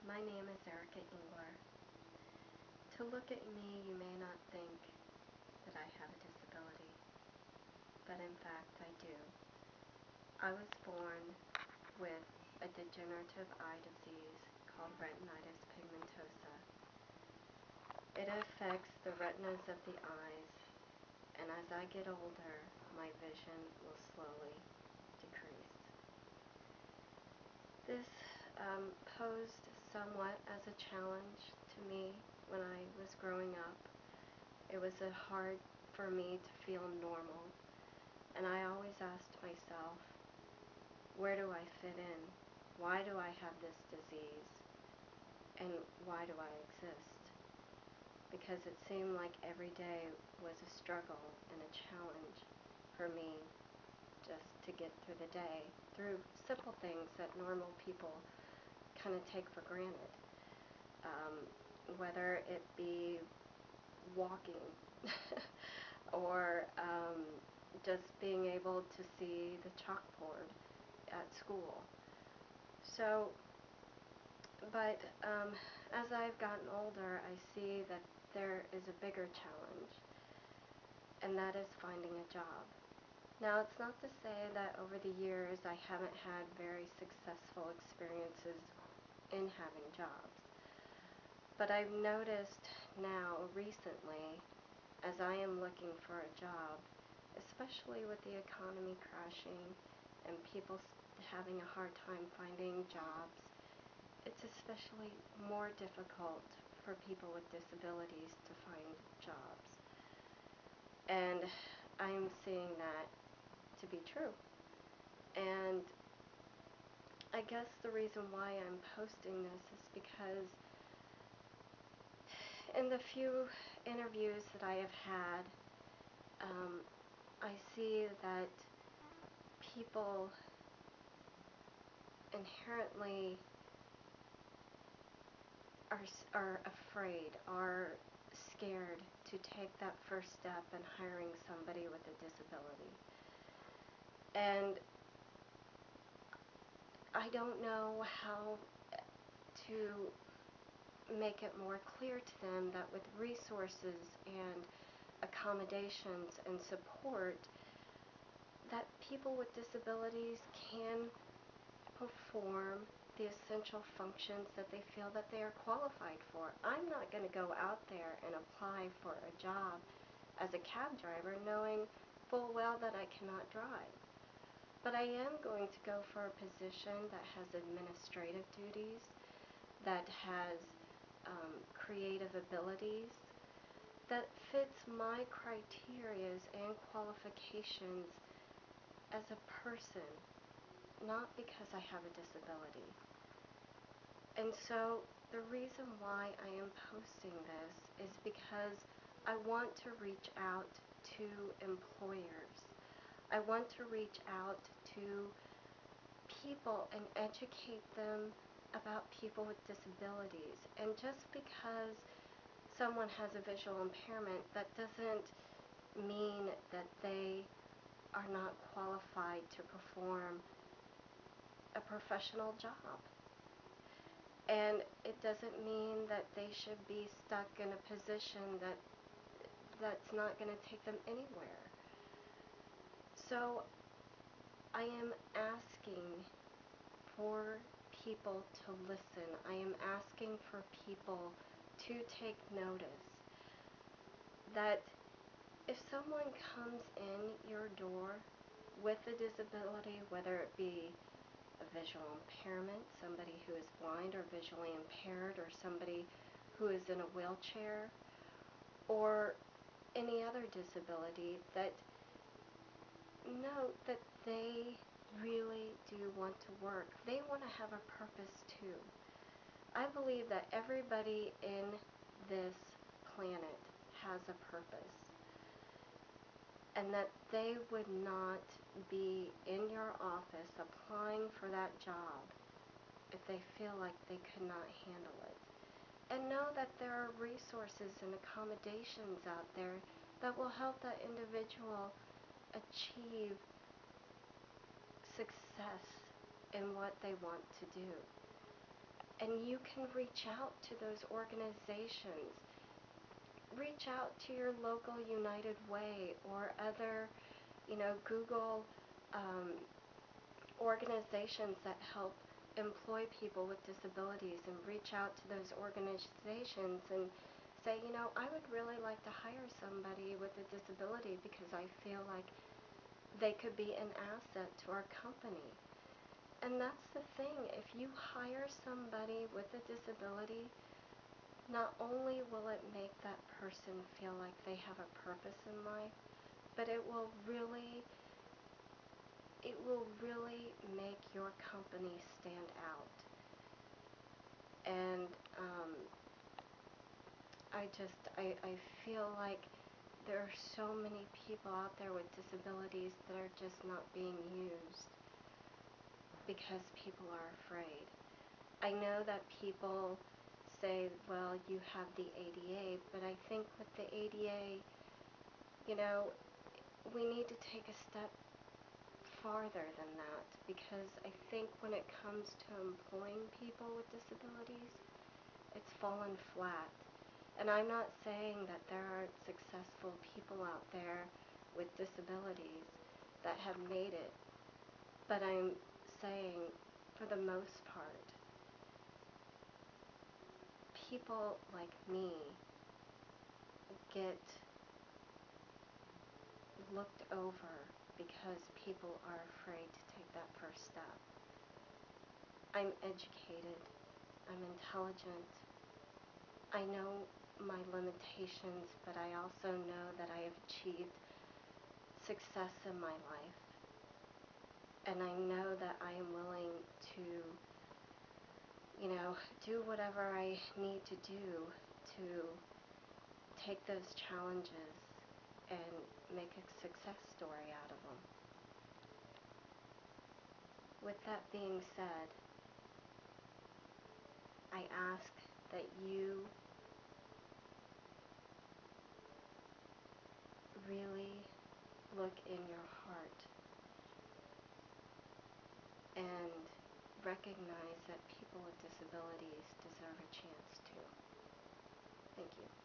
My name is Erika Engler. To look at me, you may not think that I have a disability, but in fact I do. I was born with a degenerative eye disease called retinitis pigmentosa. It affects the retinas of the eyes, and as I get older, my vision will slowly decrease. This posed somewhat as a challenge to me when I was growing up. It was hard for me to feel normal, and I always asked myself, where do I fit in? Why do I have this disease? And why do I exist? Because it seemed like every day was a struggle and a challenge for me just to get through the day, through simple things that normal people kind of take for granted, whether it be walking or just being able to see the chalkboard at school. So, but as I've gotten older, I see that there is a bigger challenge, and that is finding a job. Now, it's not to say that over the years I haven't had very successful experiences in having jobs, but I've noticed now recently, as I am looking for a job, especially with the economy crashing and people having a hard time finding jobs, it's especially more difficult for people with disabilities to find jobs. And I'm seeing that to be true. And I guess the reason why I'm posting this is because in the few interviews that I have had, I see that people inherently are afraid, are scared to take that first step in hiring somebody with a disability. And I don't know how to make it more clear to them that with resources and accommodations and support, that people with disabilities can perform the essential functions that they feel that they are qualified for. I'm not going to go out there and apply for a job as a cab driver knowing full well that I cannot drive. But I am going to go for a position that has administrative duties, that has creative abilities, that fits my criterias and qualifications as a person, not because I have a disability. And so the reason why I am posting this is because I want to reach out to employers. I want to reach out to people and educate them about people with disabilities. And just because someone has a visual impairment, that doesn't mean that they are not qualified to perform a professional job. And it doesn't mean that they should be stuck in a position that's not going to take them anywhere. So I am asking for people to listen. I am asking for people to take notice that if someone comes in your door with a disability, whether it be a visual impairment, somebody who is blind or visually impaired, or somebody who is in a wheelchair, or any other disability, that note that they really do want to work. They want to have a purpose too. I believe that everybody in this planet has a purpose, and that they would not be in your office applying for that job if they feel like they could not handle it. And know that there are resources and accommodations out there that will help that individual achieve success in what they want to do. And you can reach out to those organizations. Reach out to your local United Way or other, Google organizations that help employ people with disabilities, and reach out to those organizations and say, I would really like to hire somebody with a disability because I feel like they could be an asset to our company. And that's the thing, if you hire somebody with a disability, not only will it make that person feel like they have a purpose in life, but it will really make your company stand out. And I feel like there are so many people out there with disabilities that are just not being used because people are afraid. I know that people say, well, you have the ADA, but I think with the ADA, we need to take a step farther than that, because I think when it comes to employing people with disabilities, it's fallen flat. And I'm not saying that there aren't successful people out there with disabilities that have made it, but I'm saying, for the most part, people like me get looked over because people are afraid to take that first step. I'm educated, I'm intelligent, I know my limitations, but I also know that I have achieved success in my life. And I know that I am willing to, do whatever I need to do to take those challenges and make a success story out of them. With that being said, I ask that you really look in your heart and recognize that people with disabilities deserve a chance too. Thank you.